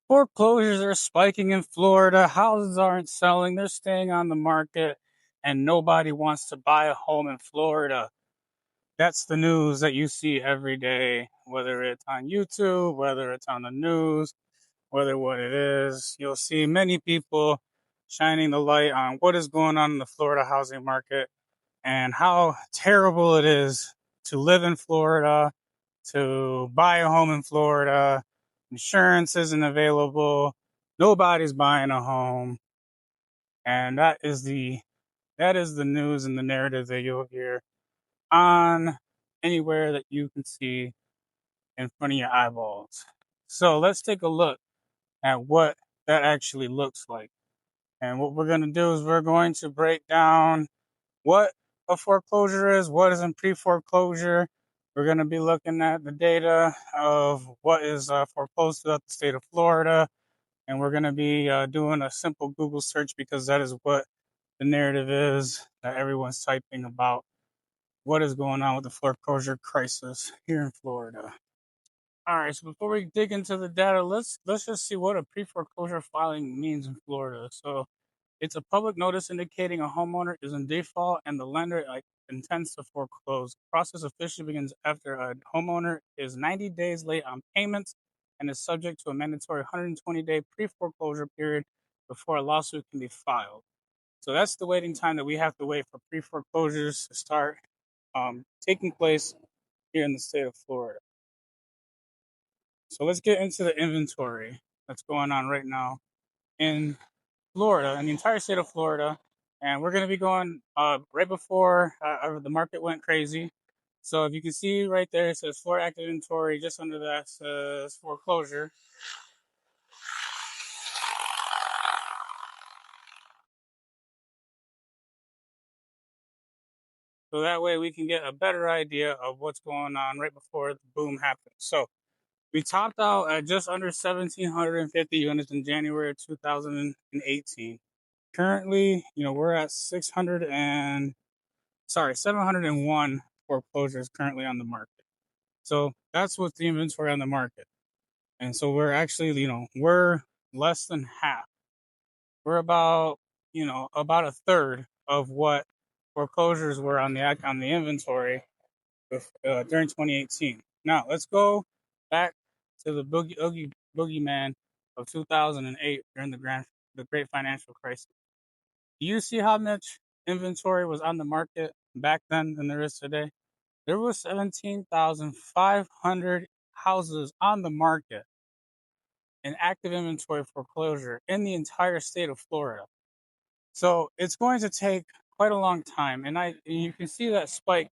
Foreclosures are spiking in Florida. Houses aren't selling. They're staying on the market, and nobody wants to buy a home in Florida. That's the news that you see every day, whether it's on YouTube, whether it's on the news, whether what it is. You'll see many people shining the light on what is going on in the Florida housing market and how terrible it is to live in Florida, to buy a home in Florida. Insurance isn't available. Nobody's buying a home. And that is the news and the narrative that you'll hear on anywhere that you can see in front of your eyeballs. So let's take a look at what that actually looks like. And what we're going to do is we're going to break down what a foreclosure is, what is in pre-foreclosure. We're going to be looking at the data of what is foreclosed throughout the state of Florida. And we're going to be doing a simple Google search because that is what the narrative is that everyone's typing about what is going on with the foreclosure crisis here in Florida. All right, so before we dig into the data, let's just see what a pre-foreclosure filing means in Florida. So it's a public notice indicating a homeowner is in default and the lender intends to foreclose. The process officially begins after a homeowner is 90 days late on payments and is subject to a mandatory 120-day pre-foreclosure period before a lawsuit can be filed. So that's the waiting time that we have to wait for pre-foreclosures to start taking place here in the state of Florida. So let's get into the inventory that's going on right now in Florida, in the entire state of Florida. And we're going to be going right before the market went crazy. So if you can see right there, it says Florida active inventory. Just under that says foreclosure. So that way we can get a better idea of what's going on right before the boom happens. So we topped out at just under 1,750 units in January of 2018. Currently, we're at 701 foreclosures currently on the market. So that's what's the inventory on the market. And so we're actually, we're less than half. We're about a third of what foreclosures were on the inventory during 2018. Now let's go back to the boogeyman of 2008 during the Great Financial Crisis. Do you see how much inventory was on the market back then than there is today? There was 17,500 houses on the market in active inventory foreclosure in the entire state of Florida. So it's going to take quite a long time, and you can see that spike,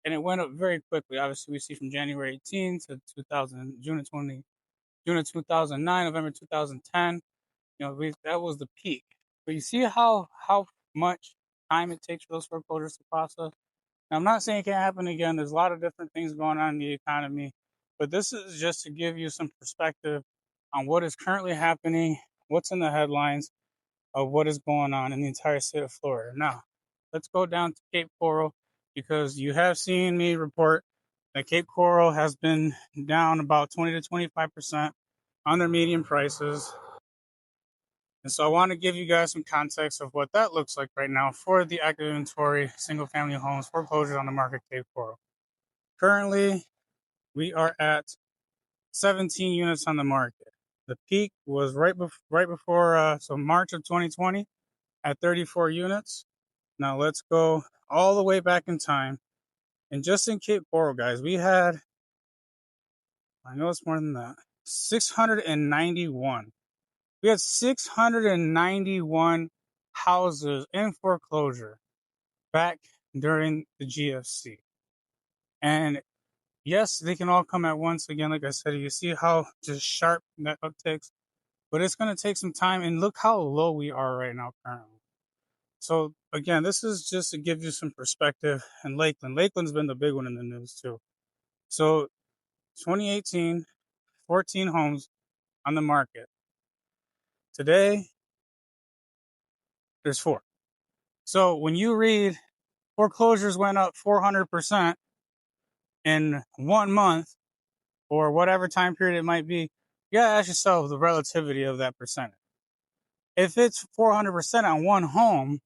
and it went up very quickly. Obviously, we see from January 18 to 2000, June of 2009, November 2010. That was the peak. But you see how much time it takes for those foreclosures to process. Now, I'm not saying it can't happen again. There's a lot of different things going on in the economy, but this is just to give you some perspective on what is currently happening, what's in the headlines of what is going on in the entire state of Florida. Now, let's go down to Cape Coral because you have seen me report that Cape Coral has been down about 20 to 25% on their median prices. And so I want to give you guys some context of what that looks like right now for the active inventory single family homes foreclosures on the market Cape Coral. Currently, we are at 17 units on the market. The peak was right before so March of 2020 at 34 units. Now let's go all the way back in time. And just in Cape Coral, guys, we had, I know it's more than that, 691. We had 691 houses in foreclosure back during the GFC. And yes, they can all come at once. Again, like I said, you see how just sharp that upticks, but it's going to take some time. And look how low we are right now currently. So again, this is just to give you some perspective. And Lakeland's been the big one in the news too. So 2018, 14 homes on the market. Today, there's 4. So when you read foreclosures went up 400% in 1 month or whatever time period it might be, you gotta ask yourself the relativity of that percentage. If it's 400% on one home,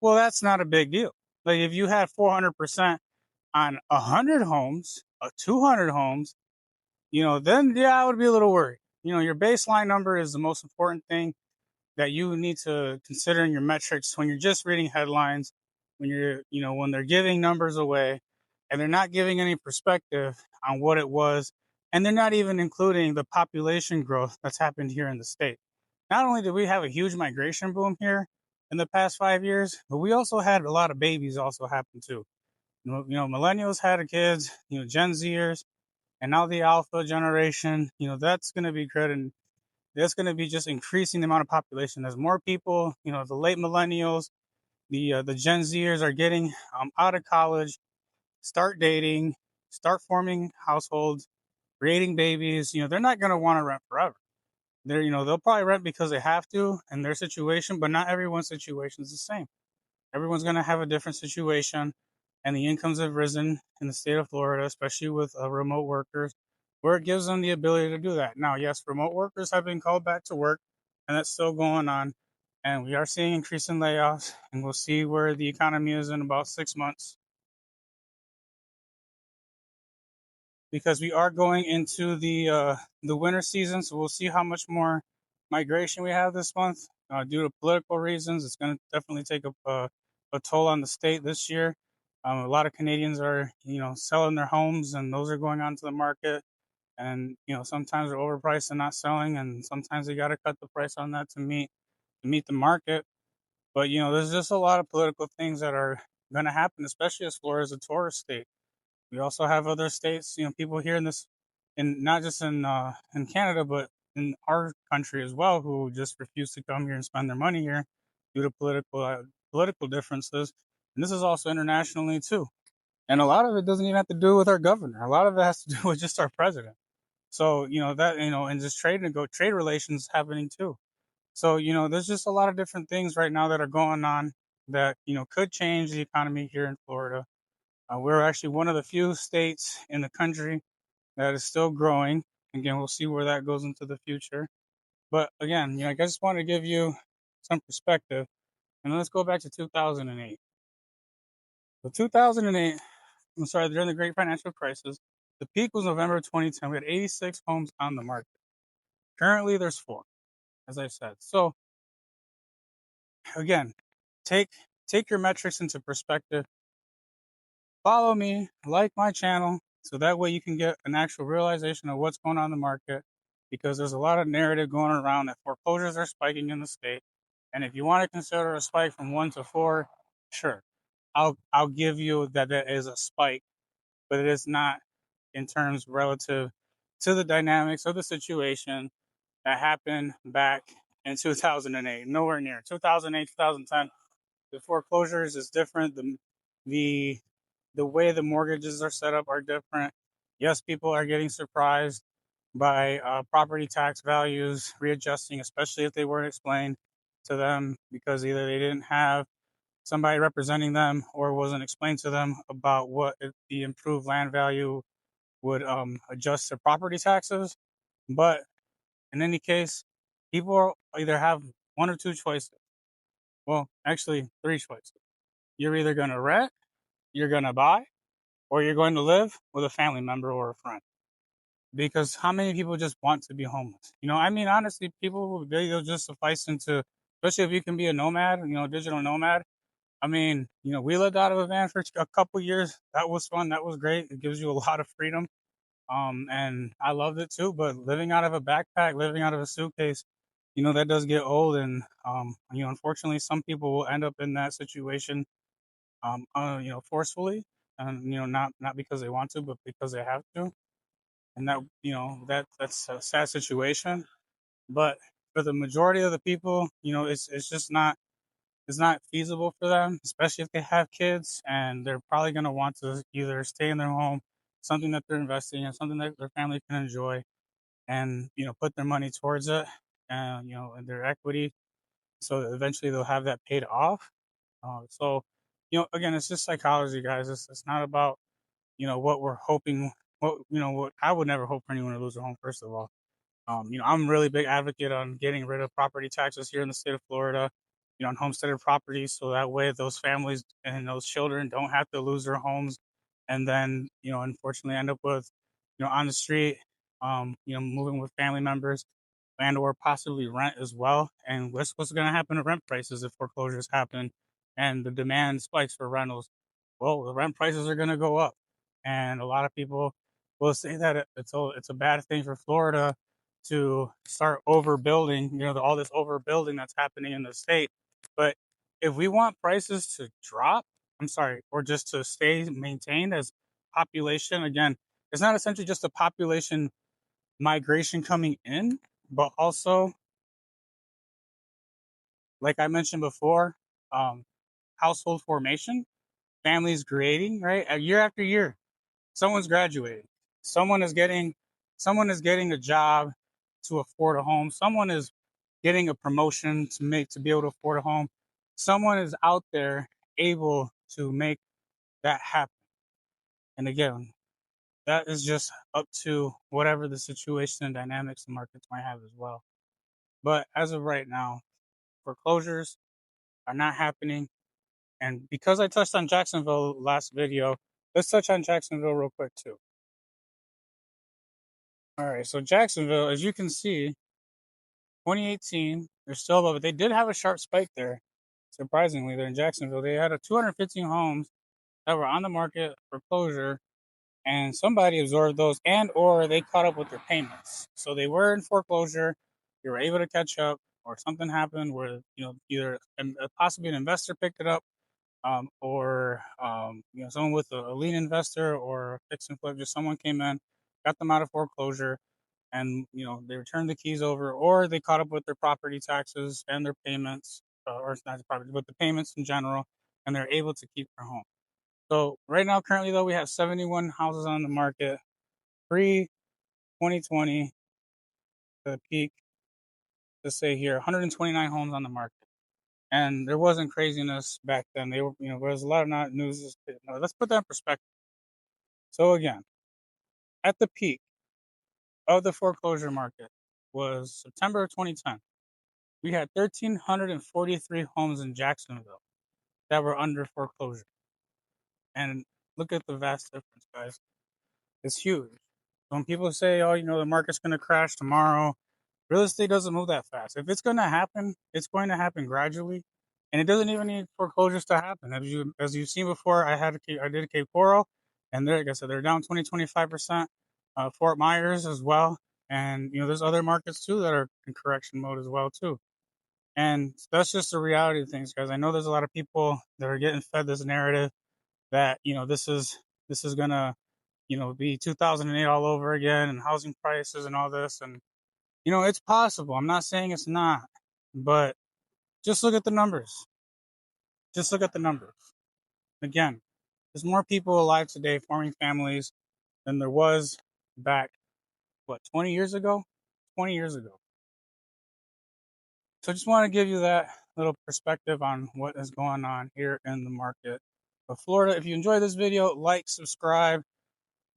well, that's not a big deal. Like if you had 400% on 100 homes, 200 homes, then yeah, I would be a little worried. Your baseline number is the most important thing that you need to consider in your metrics when you're just reading headlines, when they're giving numbers away and they're not giving any perspective on what it was. And they're not even including the population growth that's happened here in the state. Not only did we have a huge migration boom here in the past 5 years, but we also had a lot of babies also happen too. Millennials had kids, Gen Zers, and now the alpha generation, that's going to be good. And that's going to be just increasing the amount of population. As more people, the late millennials, the Gen Zers are getting out of college, start dating, start forming households, creating babies. They're not going to want to rent forever. They'll probably rent because they have to in their situation, but not everyone's situation is the same. Everyone's going to have a different situation, and the incomes have risen in the state of Florida, especially with remote workers, where it gives them the ability to do that. Now, yes, remote workers have been called back to work, and that's still going on, and we are seeing increasing layoffs, and we'll see where the economy is in about 6 months, because we are going into the winter season, so we'll see how much more migration we have this month. Due to political reasons, it's going to definitely take a toll on the state this year. A lot of Canadians are, selling their homes, and those are going onto the market. And sometimes they're overpriced and not selling, and sometimes they got to cut the price on that to meet the market. But there's just a lot of political things that are going to happen, especially as Florida is a tourist state. We also have other states, people here in not just in Canada, but in our country as well, who just refuse to come here and spend their money here due to political differences. And this is also internationally too. And a lot of it doesn't even have to do with our governor. A lot of it has to do with just our president. So and just trade relations happening too. So there's just a lot of different things right now that are going on that could change the economy here in Florida. We're actually one of the few states in the country that is still growing. Again, we'll see where that goes into the future. But again, I just want to give you some perspective. And let's go back to 2008. So 2008, I'm sorry, during the Great Financial Crisis, the peak was November 2010. We had 86 homes on the market. Currently, there's 4, as I said. So again, take your metrics into perspective. Follow me, like my channel, so that way you can get an actual realization of what's going on in the market, because there's a lot of narrative going around that foreclosures are spiking in the state. And if you want to consider a spike from 1 to 4, sure, I'll give you that is a spike, but it is not in terms relative to the dynamics of the situation that happened back in 2008. Nowhere near 2008, 2010. The foreclosures is different. The the way the mortgages are set up are different. Yes, people are getting surprised by property tax values readjusting, especially if they weren't explained to them, because either they didn't have somebody representing them or wasn't explained to them about what the improved land value would adjust to property taxes. But in any case, people either have one or two choices. Well, actually, three choices. You're either going to rent, you're going to buy, or you're going to live with a family member or a friend. Because how many people just want to be homeless? Honestly, people, they'll just suffice into, especially if you can be a nomad, digital nomad. We lived out of a van for a couple years. That was fun. That was great. It gives you a lot of freedom. And I loved it too. But living out of a backpack, living out of a suitcase, that does get old. And, unfortunately, some people will end up in that situation, forcefully, and, not because they want to, but because they have to. And that's a sad situation. But for the majority of the people, it's just not, it's not feasible for them, especially if they have kids, and they're probably going to want to either stay in their home, something that they're investing in, something that their family can enjoy, and put their money towards it, and and their equity, so that eventually they'll have that paid off. So again, it's just psychology, guys. It's not about what we're hoping. What I would never hope for anyone to lose their home, first of all. I'm a really big advocate on getting rid of property taxes here in the state of Florida, on homesteaded properties, so that way those families and those children don't have to lose their homes, and then unfortunately end up with on the street, moving with family members, and or possibly rent as well. And what's going to happen to rent prices if foreclosures happen and the demand spikes for rentals? Well, the rent prices are going to go up, and a lot of people will say that it's a bad thing for Florida to start overbuilding, all this overbuilding that's happening in the state. But if we want prices to drop, I'm sorry, or just to stay maintained as population, again, it's not essentially just a population migration coming in, but also, like I mentioned before, um, household formation, families creating, right? Year after year, someone's graduating, someone is getting, someone is getting a job to afford a home, someone is getting a promotion to be able to afford a home, someone is out there able to make that happen. And again, that is just up to whatever the situation and dynamics the markets might have as well. But as of right now, foreclosures are not happening. And because I touched on Jacksonville last video, let's touch on Jacksonville real quick too. All right, so Jacksonville, as you can see, 2018, they're still above it. They did have a sharp spike there. Surprisingly, they're in Jacksonville. They had 215 homes that were on the market for closure, and somebody absorbed those, and or they caught up with their payments. So they were in foreclosure. They were able to catch up, or something happened where either possibly an investor picked it up, or someone with a lean investor or a fix and flip, just someone came in, got them out of foreclosure, and they returned the keys over, or they caught up with their property taxes and their payments, or it's not the property, but the payments in general, and they're able to keep their home. So right now, currently though, we have 71 houses on the market. Pre 2020, the peak, to say here, 129 homes on the market. And there wasn't craziness back then. They were, there was a lot of not news. Let's put that in perspective. So again, at the peak of the foreclosure market was September of 2010. We had 1,343 homes in Jacksonville that were under foreclosure. And look at the vast difference, guys. It's huge. When people say, oh, the market's going to crash tomorrow, real estate doesn't move that fast. If it's going to happen, it's going to happen gradually. And it doesn't even need foreclosures to happen. As you've seen before, I did Cape Coral, and like I said, they're down 20-25%. Fort Myers as well. And there's other markets too that are in correction mode as well too. And that's just the reality of things, guys. I know there's a lot of people that are getting fed this narrative that this is gonna be 2008 all over again, and housing prices and all this, and it's possible. I'm not saying it's not, but just look at the numbers. Just look at the numbers. Again, there's more people alive today forming families than there was back 20 years ago. 20 years ago. So I just want to give you that little perspective on what is going on here in the market of Florida. If you enjoyed this video, like, subscribe,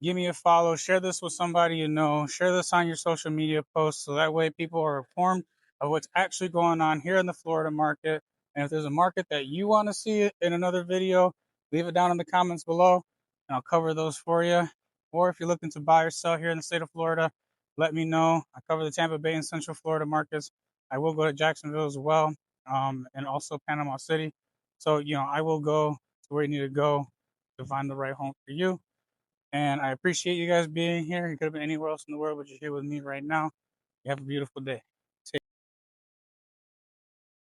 give me a follow, share this with somebody you know, share this on your social media posts so that way people are informed of what's actually going on here in the Florida market. And if there's a market that you want to see in another video, leave it down in the comments below and I'll cover those for you. Or if you're looking to buy or sell here in the state of Florida, let me know. I cover the Tampa Bay and Central Florida markets. I will go to Jacksonville as well, and also Panama City. So, I will go to where you need to go to find the right home for you. And I appreciate you guys being here. You could have been anywhere else in the world, but you're here with me right now. You have a beautiful day.